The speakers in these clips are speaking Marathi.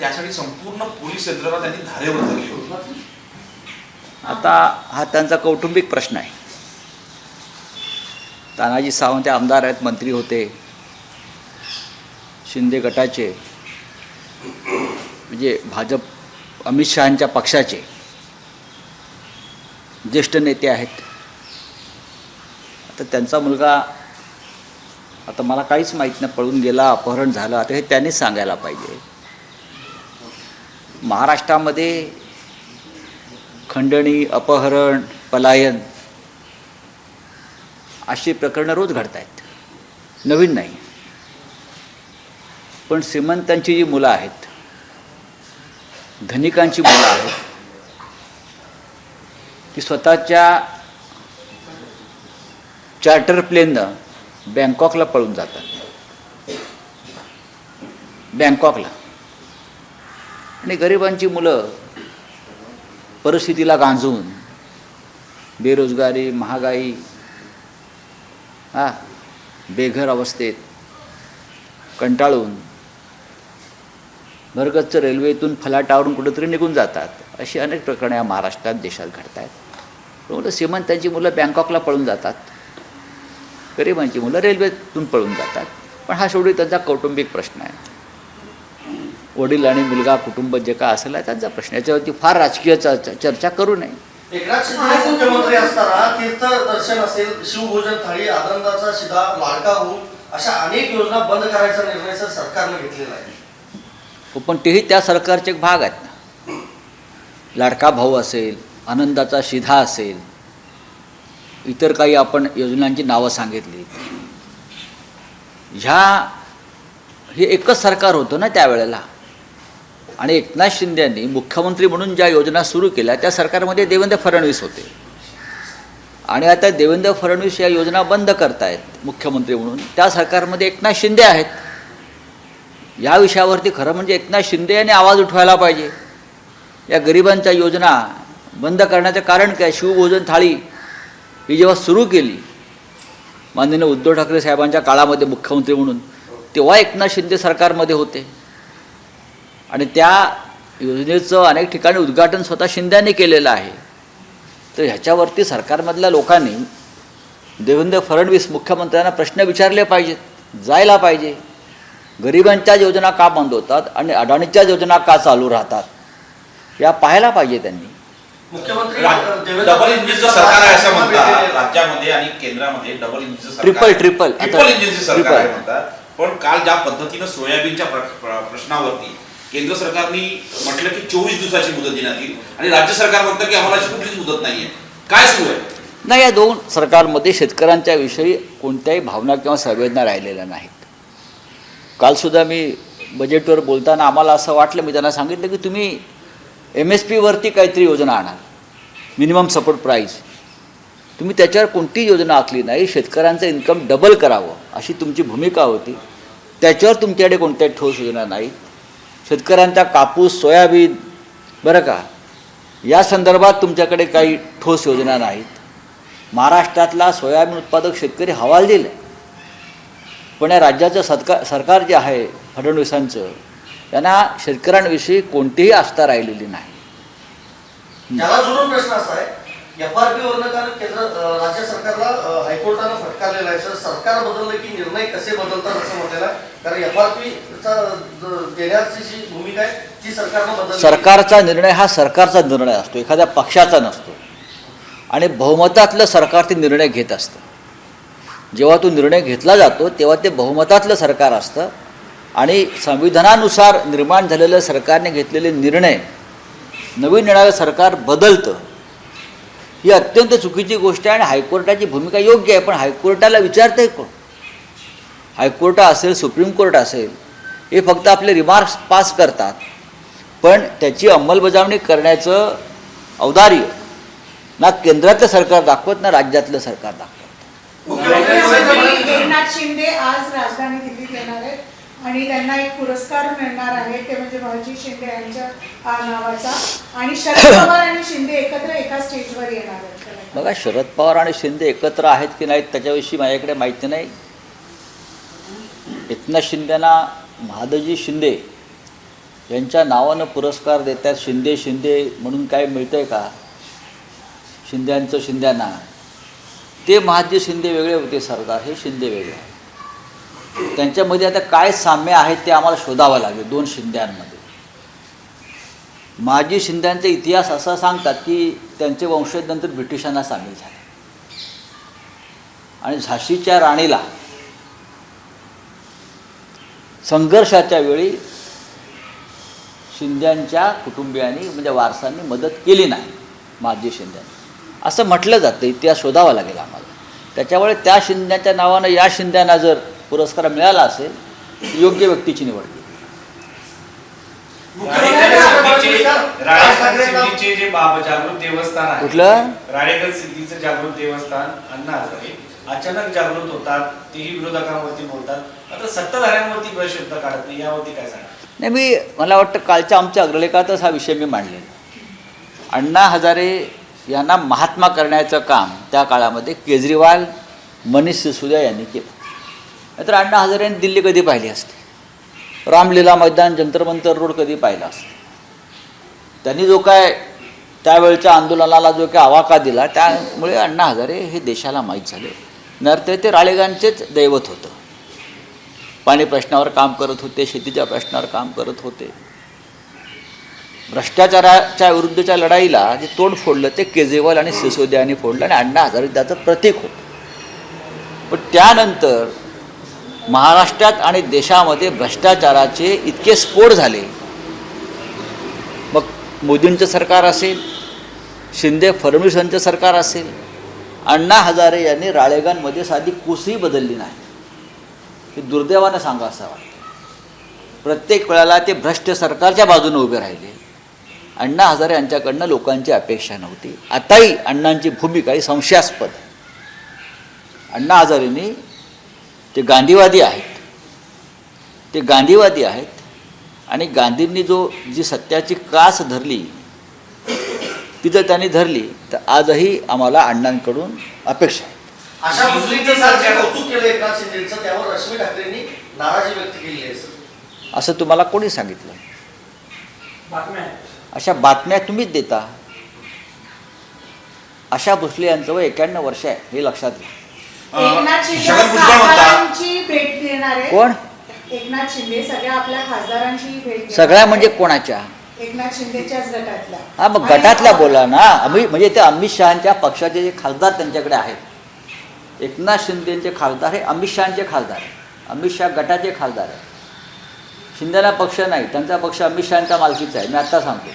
त्यासाठी संपूर्ण पोलीस यंत्रणा त्यांनी धारेवर धरली होती। आता हा त्यांचा कौटुंबिक प्रश्न आहे। तानाजी सावंत आमदार आहेत, मंत्री होते, शिंदे गटाचे म्हणजे भाजप अमित शहांच्या पक्षाचे ज्येष्ठ नेते आहेत। आता त्यांचा मुलगा, आता मला काहीच माहीत नाही, पळून गेला, अपहरण झालं, आता हे त्यांनीच सांगायला पाहिजे। महाराष्ट्रामध्ये खंडणी, अपहरण, पलायन अशी प्रकरणं रोज घडत आहेत, नवीन नाही। पण श्रीमंतांची जी मुलं आहेत, धनिकांची मुलं आहेत, ती स्वतःच्या चार्टर प्लेननं बँकॉकला पळून जातात, बँकॉकला। आणि गरिबांची मुलं परिस्थितीला गांजून, बेरोजगारी, महागाई, बेघर अवस्थेत कंटाळून भरगच्च रेल्वेतून फलाटावरून कुठेतरी निघून जातात। अशी अनेक प्रकरणे या महाराष्ट्रात, देशात घडत आहेत। त्यामुळे श्रीमंतांची मुलं बँकॉकला पळून जातात, गरिबांची मुलं रेल्वेतून पळून जातात। पण हा शेवटी त्यांचा कौटुंबिक प्रश्न आहे। वडील आणि मुलगा, कुटुंब जे काय असेल आहे त्यांचा प्रश्न, याच्यावरती फार राजकीय चर्चा करू नये। एकनाथ शिंदे मुख्यमंत्री असताना तीर्थदर्शन असेल, शिवभोजन थाळी, आनंदाचा शिधा, लाडका होऊन अशा अनेक योजना बंद करायचा निर्णय सरकारने घेतलेला आहे। पण तेही त्या सरकारचे एक भाग आहेत ना। लाडका भाऊ असेल, आनंदाचा शिधा असेल, इतर काही आपण योजनांची नावं सांगितली, हे एकच सरकार होतं ना त्यावेळेला। आणि एकनाथ शिंदे यांनी मुख्यमंत्री म्हणून ज्या योजना सुरू केल्या त्या सरकारमध्ये देवेंद्र फडणवीस होते। आणि आता देवेंद्र फडणवीस या योजना बंद करतायत मुख्यमंत्री म्हणून, त्या सरकारमध्ये एकनाथ शिंदे आहेत। या विषयावरती खरं म्हणजे एकनाथ शिंदे यांनी आवाज उठवायला पाहिजे। या गरिबांच्या योजना बंद करण्याचं कारण काय? शिवभोजन थाळी ही जेव्हा सुरू केली माननीय उद्धव ठाकरे साहेबांच्या काळामध्ये मुख्यमंत्री म्हणून, तेव्हा एकनाथ शिंदे सरकारमध्ये होते। आणि त्या योजनेचं अनेक ठिकाणी उद्घाटन स्वतः शिंद्यांनी केलेलं आहे। तर ह्याच्यावरती सरकारमधल्या लोकांनी देवेंद्र फडणवीस मुख्यमंत्र्यांना प्रश्न विचारले पाहिजेत, जायला पाहिजे। गरिबांच्या योजना का बंद होतात आणि अडाणीच्या योजना का चालू राहतात, या पाहायला पाहिजे त्यांनी। मुख्यमंत्री डबल इंजिनचं सरकार आहे असं म्हणतात राज्यामध्ये आणि केंद्रामध्ये। डबल इंजिनचं सरकार, ट्रिपल इंजिनचं सरकार आहे म्हणतात। पण काल ज्या पद्धतीनं सोयाबीनच्या प्रश्नावरती केंद्र सरकारने म्हटलं की 24 दिवसाची मुदत देण्यात येईल आणि राज्य सरकार म्हणतं की आम्हाला अशी कुठलीच मुदत नाहीये, काय सुरू आहे? नाही, या दोन सरकारमध्ये शेतकऱ्यांच्या विषयी कोणत्याही भावना किंवा संवेदना राहिलेल्या नाहीत। कालसुद्धा मी बजेटवर बोलताना आम्हाला असं वाटलं, मी त्यांना सांगितलं की तुम्ही MSP वरती काहीतरी योजना आणा, मिनिमम सपोर्ट प्राईस, तुम्ही त्याच्यावर कोणती योजना आखली नाही। शेतकऱ्यांचं इन्कम डबल करावं अशी तुमची भूमिका होती, त्याच्यावर तुमच्याकडे कोणत्याही ठोस योजना नाहीत। शेतकऱ्यांचा कापूस, सोयाबीन, बरं का, या संदर्भात तुमच्याकडे काही ठोस योजना नाहीत। महाराष्ट्रातला सोयाबीन उत्पादक शेतकरी हवालदिल, पण या राज्याचं सरकार जे आहे फडणवीसांचं, त्यांना शेतकऱ्यांविषयी कोणतीही आस्था राहिलेली नाही। त्याला जोडून प्रश्न असा आहे, FRP वरनं कारण केंद्र राज्य सरकारला हायकोर्टानं फटकारलेला आहे। सरकार बदललं की निर्णय कसे बदलतात असं म्हटलेलं आहे, कारण FRP देण्याची जी भूमिका आहे ती सरकारनं बदलली। सरकारचा निर्णय हा सरकारचा निर्णय असतो, एखाद्या पक्षाचा नसतो। आणि बहुमतातलं सरकार ते निर्णय घेत असतं। जेव्हा तो निर्णय घेतला जातो तेव्हा ते बहुमतातलं सरकार असतं। आणि संविधानानुसार निर्माण झालेलं सरकारने घेतलेले निर्णय नवीन येणारं सरकार बदलतं, ही अत्यंत चुकीची गोष्ट आहे। आणि हायकोर्टाची भूमिका योग्य आहे, पण हायकोर्टाला विचारतंय कोण? हायकोर्ट असेल, सुप्रीम कोर्ट असेल, हे फक्त आपले रिमार्क्स पास करतात, पण त्याची अंमलबजावणी करण्याचं औदार्य ना केंद्रातलं सरकार दाखवत, ना राज्यातलं सरकार दाखवत। एकनाथ शिंदे आज राजधानी दिल्लीत येणार आहेत आणि त्यांना एक पुरस्कार मिळणार आहे, ते म्हणजे भाऊजी शिंदे यांच्या नावाचा। आणि शरद पवार आणि शिंदे एकत्र एका स्टेजवर येणार आहेत। बघा, शरद पवार आणि शिंदे एकत्र आहेत की नाहीत त्याच्याविषयी माझ्याकडे माहिती नाही। एकनाथ शिंदेना महादजी शिंदे यांच्या नावानं पुरस्कार देतात, शिंदे शिंदे म्हणून काय मिळतंय का? शिंद्यांचं शिंद्यांना. ते महाजी शिंदे वेगळे होते, सरदार हे शिंदे वेगळे. त्यांच्यामध्ये आता काय साम्य आहेत ते आम्हाला शोधावं लागेल दोन शिंद्यांमध्ये. महाजी शिंद्यांचा इतिहास असा सांगतात की त्यांचे वंशज नंतर ब्रिटिशांना सामील झाले आणि झाशीच्या राणीला संघर्षाच्या वेळी शिंद्यांच्या कुटुंबियांनी म्हणजे वारसांनी मदत केली नाही महाजी शिंद्यांनी, असं म्हटलं जातं. इतिहास शोधावा लागेल आम्हाला. त्याच्यामुळे त्या शिंद्याच्या नावानं या शिंद्यांना जर पुरस्कार मिळाला असेल तर योग्य व्यक्तीची निवड केली. सिद्धीचे जे जागृत देवस्थान आहे, कुठलं? राळेगण सिद्धीचं जागृत देवस्थान अण्णा हजारे अचानक जागृत होतात, तेही विरोधकांवरती बोलतात, आता सत्ताधाऱ्यांवरती गैर शब्द काढत नाही, यावरती काय सांगा? नाही, मला वाटतं कालच्या आमच्या अग्रलेखातच हा विषय मी मांडलेला. अण्णा हजारे यांना महात्मा करण्याचं काम त्या काळामध्ये केजरीवाल, मनीष सिसोदिया यांनी केलं. नाहीतर अण्णा हजारे यांनी दिल्ली कधी पाहिली असते? रामलीला मैदान, जंतर मंतर रोड कधी पाहिला असतं? त्यांनी जो काय त्यावेळच्या आंदोलनाला जो काय आवाका दिला, त्यामुळे अण्णा हजारे हे देशाला माहीत झाले. नंतर ते राळेगांचेच दैवत होतं. पाणी प्रश्नावर काम करत होते, शेतीच्या प्रश्नावर काम करत होते. भ्रष्टाचाराच्या विरुद्धच्या लढाईला जे तोंड फोडलं ते केजरीवाल आणि सिसोदिया यांनी फोडलं आणि अण्णा हजारे त्याचं प्रतीक होतं. पण त्यानंतर महाराष्ट्रात आणि देशामध्ये भ्रष्टाचाराचे इतके स्फोट झाले. मग मोदींचं सरकार असेल, शिंदे फडणवीसांचं सरकार असेल, अण्णा हजारे यांनी राळेगणमध्ये साधी कुसही बदलली नाही. हे दुर्दैवानं सांगा असं वाटतं. प्रत्येक वेळेला ते भ्रष्ट सरकारच्या बाजूने उभे राहिले. अण्णा हजारे यांच्याकडनं लोकांची अपेक्षा नव्हती. आताही अण्णांची भूमिका ही संशयास्पद. अण्णा हजारेंनी ते गांधीवादी आहेत आणि गांधींनी जी सत्याची कास धरली ती जर त्यांनी धरली तर आजही आम्हाला अण्णांकडून अपेक्षा आहे. अशा मुस्लिमचं कौतुक केलं एकनाथ शिंदेचं, त्यावर रश्मी ठाकरेंनी नाराजी व्यक्त केली आहे असं तुम्हाला कोणी सांगितलं? अशा बातम्या तुम्हीच देता. आशा भोसले यांचं वय 91 वर्ष आहे, हे लक्षात घ्या. एकनाथ शिंदे छगन भुजबळ म्हणतात खासदारांची भेट घेणार आहे. कोण? एकनाथ शिंदे सगळ्या आपल्या खासदारांची भेट घेणार सगळ्या आहे. म्हणजे कोणाच्या? एकनाथ शिंदेच्याच गटातल्या. हा, मग गटातल्या बोला ना. म्हणजे ते अमित शहांच्या पक्षाचे जे खासदार त्यांच्याकडे आहेत. एकनाथ शिंदेचे खासदार हे अमित शहांचे खासदार आहे. अमित शहा गटाचे खासदार आहे. शिंदेला पक्ष नाही, त्यांचा पक्ष अमित शहांच्या मालकीचा आहे. मी आत्ता सांगतो.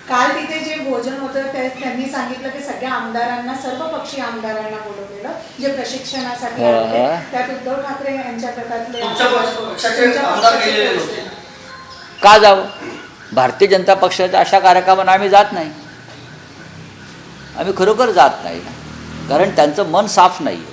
काल तिथे जे भोजन होतं त्यांनी सांगितलं की सगळ्या आमदारांना, सर्व पक्षीय आमदारांना बोलवलेलं जे प्रशिक्षणासाठी आले होते. त्यात उद्धव ठाकरे यांच्या गटातले आमदार गेलेले होते. का जावं? भारतीय जनता पक्षाच्या अशा कार्यक्रमांना आम्ही जात नाही. आम्ही खरोखर जात नाही, कारण त्यांचं मन साफ नाही आहे.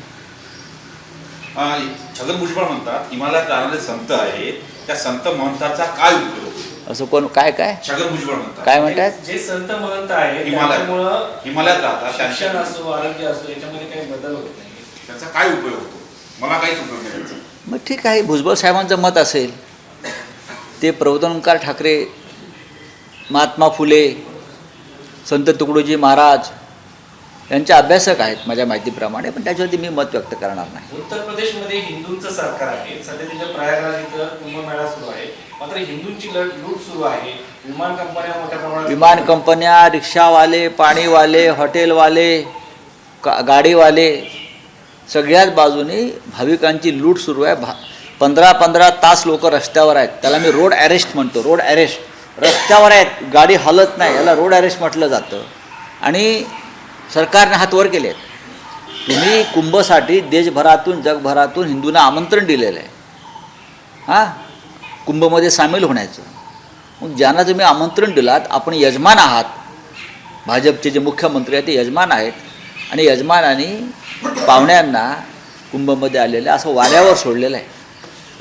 छगन भुजबळ म्हणतात हिमालयात राहणारे संत आहेत, त्या संत महंताचा काय उपयोग? असं कोण? काय छगन भुजबळ म्हणतात. काय म्हणतात? जे संत महंत आहेत हिमालयात राहतात, शिक्षण असो, आरोग्य असो, याच्यामध्ये काही बदल होत नाही. त्याचा काय उपयोग होतो? मला काहीच उपयोग नाही त्याचा. मग ठीक आहे, भुजबळ साहेबांचं मत असेल. ते प्रबोधनकार ठाकरे, महात्मा फुले, संत तुकडोजी महाराज यांचे अभ्यासक आहेत माझ्या माहितीप्रमाणे, पण त्याच्यावरती मी मत व्यक्त करणार नाही. उत्तर प्रदेशमध्ये हिंदूंचं सरकार आहे. सध्या तिथं प्रयागराज इथं कुंभमेळा सुरू आहे, मात्र हिंदूंची लूट सुरू आहे. विमान कंपन्या मोठ्या प्रमाणात, विमान कंपन्या, रिक्षावाले, पाणीवाले, हॉटेलवाले, गाडीवाले, सगळ्याच बाजूने भाविकांची लूट सुरू आहे. 15-15 तास लोक रस्त्यावर आहेत. त्याला मी रोड अरेस्ट म्हणतो. Road arrest. रस्त्यावर आहेत, गाडी हलत नाही, याला रोड अरेस्ट म्हटलं जातं. आणि सरकारने हात वर केले आहेत. तुम्ही कुंभसाठी देशभरातून, जगभरातून हिंदूंना आमंत्रण दिलेलं आहे, हां, कुंभमध्ये सामील होण्याचं. मग ज्यांना तुम्ही आमंत्रण दिलात, आपण यजमान आहात. भाजपचे जे मुख्यमंत्री आहेत ते यजमान आहेत आणि यजमानांनी पाहुण्यांना कुंभमध्ये आलेले असं वाऱ्यावर सोडलेलं आहे.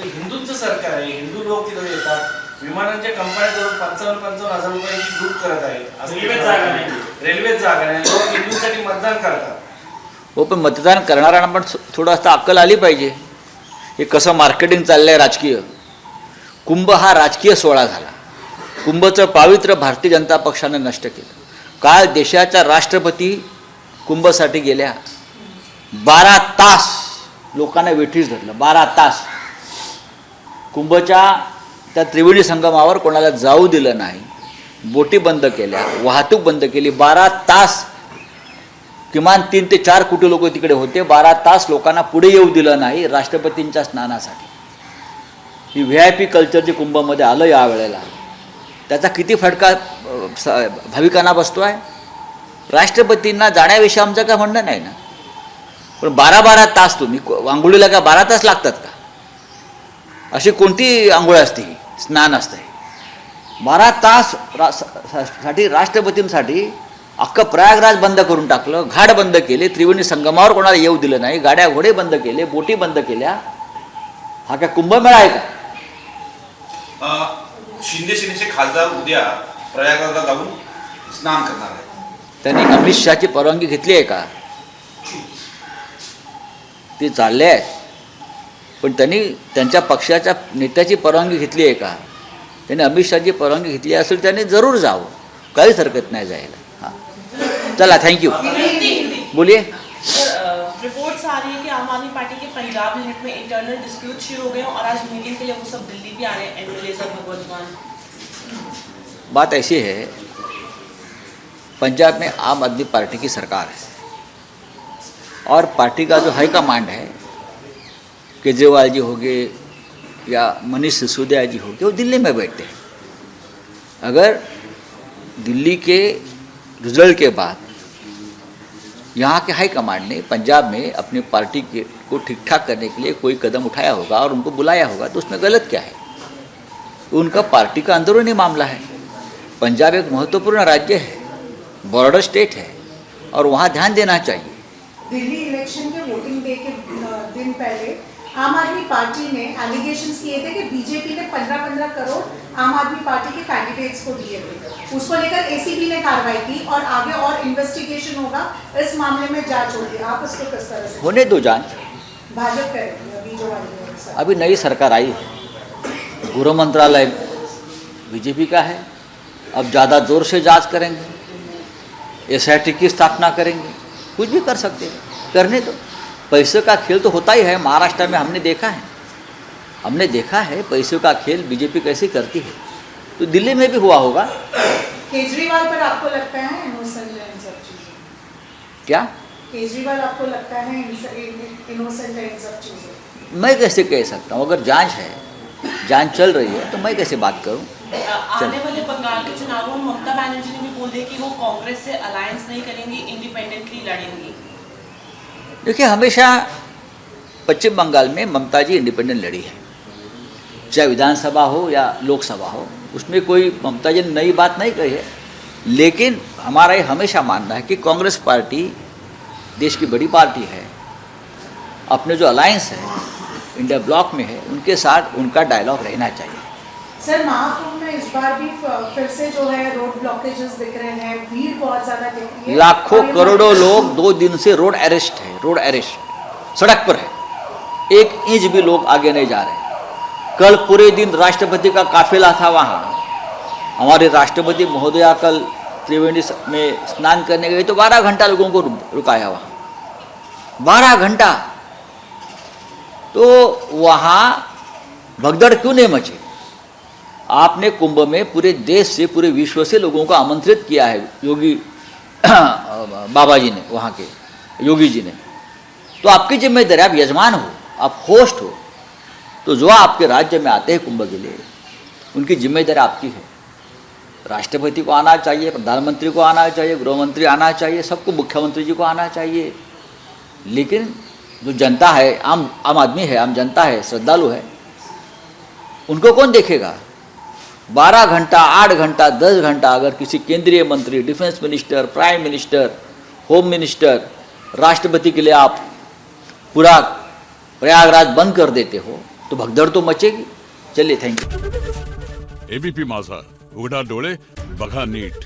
हिंदूंचं सरकार आहे, हिंदू लोक तिथे येतात. विमानांच्या कंपन्याजवळ 55,000 रुपयाची लूट करत आहेत. रेल्वेत जागा नाही, लोक हिंदूंसाठी मतदान करतात. हो, पण मतदान करणाऱ्यांना पण थोडं असं अक्कल आली पाहिजे. हे कसं मार्केटिंग चाललं आहे राजकीय. कुंभ हा राजकीय सोहळा झाला. कुंभचं पावित्र्य भारतीय जनता पक्षानं नष्ट केलं. काल देशाच्या राष्ट्रपती कुंभसाठी गेल्या. 12 तास लोकांना वेठीस धरलं. 12 तास कुंभच्या त्या त्रिवेणी संगमावर कोणाला जाऊ दिलं नाही. बोटी बंद केल्या, वाहतूक बंद केली. 12 तास किमान 3 ते 4 कोटी लोक तिकडे होते. 12 तास लोकांना पुढे येऊ दिलं नाही राष्ट्रपतींच्या स्नानासाठी. ही VIP कल्चर जे कुंभमध्ये आलं यावेळेला, त्याचा किती फटका भाविकांना बसतो आहे. राष्ट्रपतींना जाण्याविषयी आमचं काय म्हणणं नाही ना, पण 12 तास तुम्ही आंघोळीला का 12 तास लागतात का? अशी कोणती आंघोळ असते, स्नान असते? 12 तास साठी राष्ट्रपतींसाठी अख्खं प्रयागराज बंद करून टाकलं, घाट बंद केले, त्रिवेणी संगमावर कोणाला येऊ दिलं नाही, गाड्या घोडे बंद केले, बोटी बंद केल्या. हा काय कुंभमेळा आहे का? शिंदे सेनेचे खासदार उद्या प्रयागराजला जाऊन स्नान करणार आहेत. त्यांनी अमित शहाची परवानगी घेतली आहे का? ते चालले आहेत, पण त्यांनी त्यांच्या पक्षाच्या नेत्याची परवानगी घेतली आहे का? त्यांनी अमित शहाची परवानगी घेतली असेल त्यांनी जरूर जावं, काहीच हरकत नाही जायला. हां, चला, थँक्यू. बोलिए. रिपोर्ट्स आ रही है कि आम आदमी पार्टी के पंजाब यूनिट में इंटरनल डिस्प्यूट शुरू हो गए और आज मीटिंग के लिए वो सब दिल्ली भी आ रहे हैं, एमएलएज और भगवंत मान. बात ऐसी है, पंजाब में आम आदमी पार्टी की सरकार है और पार्टी का जो हाईकमांड है, केजरीवाल जी हो गए या मनीष सिसोदिया जी हो गए, वो दिल्ली में बैठे हैं. अगर दिल्ली के रिजल्ट के बाद यहाँ के हाईकमांड ने पंजाब में अपनी पार्टी को ठीक ठाक करने के लिए कोई कदम उठाया होगा और उनको बुलाया होगा, तो उसमें गलत क्या है? उनका पार्टी का अंदरूनी मामला है. पंजाब एक महत्वपूर्ण राज्य है, बॉर्डर स्टेट है और वहाँ ध्यान देना चाहिए. दिल्ली इलेक्शन के वोटिंग डे के दिन पहले आम आदमी पार्टी ने एलिगेशंस किए थे कि बीजेपी ने 15-15 करोड़ आम आदमी पार्टी के कैंडिडेट्स को दिए थे. उसको लेकर एसीबी ने कार्रवाई की और आगे और इन्वेस्टिगेशन होगा, इस मामले में जांच होगी. आप इसको किस तरह से? होने दो जांच. भाजपा करेगी अभी जो वाली. अभी नई सरकार आई है, गृह मंत्रालय बीजेपी का है. अब ज़्यादा जोर से जांच करेंगे, SIT की स्थापना करेंगे, कुछ भी कर सकते हैं, करने दो. पैसे का खेल तो होता ही है. महाराष्ट्र में हमने देखा है पैसे का खेल बीजेपी कैसे करती है, तो दिल्ली में भी हुआ होगा. केजरीवाल पर आपको लगता है इनोसेंट है इन सब चीज़ों? क्या केजरीवाल आपको लगता है इनोसेंट है इन सब चीज़ों? मैं कैसे कह सकता हूँ? अगर जांच है, जांच चल रही है, तो मैं कैसे बात करूँ? आने वाले बंगाल के चुनावों में ममता बनर्जी ने भी बोल दिया कि वो कांग्रेस से अलायंस नहीं करेंगी, इंडिपेंडेंटली लड़ेंगी. देखिए, हमेशा पश्चिम बंगाल में ममता जी इंडिपेंडेंट लड़ी है, चाहे विधानसभा हो या लोकसभा हो, उसमें कोई ममता जी ने नई बात नहीं कही है. लेकिन हमारा ये हमेशा मानना है कि कांग्रेस पार्टी देश की बड़ी पार्टी है, अपने जो अलायंस है इंडिया ब्लॉक में है, उनके साथ उनका डायलॉग रहना चाहिए. सर, महाकुंभ में इस बार भी फिर से जो है रोड ब्लॉकेजेस दिख रहे हैं, भीड़ बहुत ज्यादा दिख रही है. लाखों करोड़ों लोग 2 दिन से रोड अरेस्ट सड़क पर है. 1 इंच भी लोग आगे नहीं जा रहे. कल पूरे दिन राष्ट्रपति का काफिला था वहाँ. हमारे राष्ट्रपति महोदया कल त्रिवेणी में स्नान करने गए तो 12 घंटा लोगों को रुकाया वहाँ. 12 घंटा. तो वहाँ भगदड़ क्यों नहीं मची? आपने कुंभ में पूरे देश से, पूरे विश्व से लोगों को आमंत्रित किया है योगी बाबा जी ने, वहाँ के योगी जी ने. तो आपकी जिम्मेदारी, आप यजमान हो, आप होस्ट हो, तो जो आपके राज्य में आते हैं कुंभ के लिए, उनकी जिम्मेदारी आपकी है. राष्ट्रपति को आना चाहिए, प्रधानमंत्री को आना चाहिए, गृह मंत्री आना चाहिए, सबको, मुख्यमंत्री जी को आना चाहिए. लेकिन जो जनता है, आम आदमी है, आम जनता है, श्रद्धालु है, उनको कौन देखेगा? 12 घंटा, 8 घंटा, 10 घंटा अगर किसी केंद्रीय मंत्री, defence minister, prime minister, home minister, राष्ट्रपति के लिए आप पूरा प्रयागराज बंद कर देते हो, तो भगदड़ तो मचेगी. चलिए, थैंक यू. ABP माझा, उघडा डोळे बघा नीट.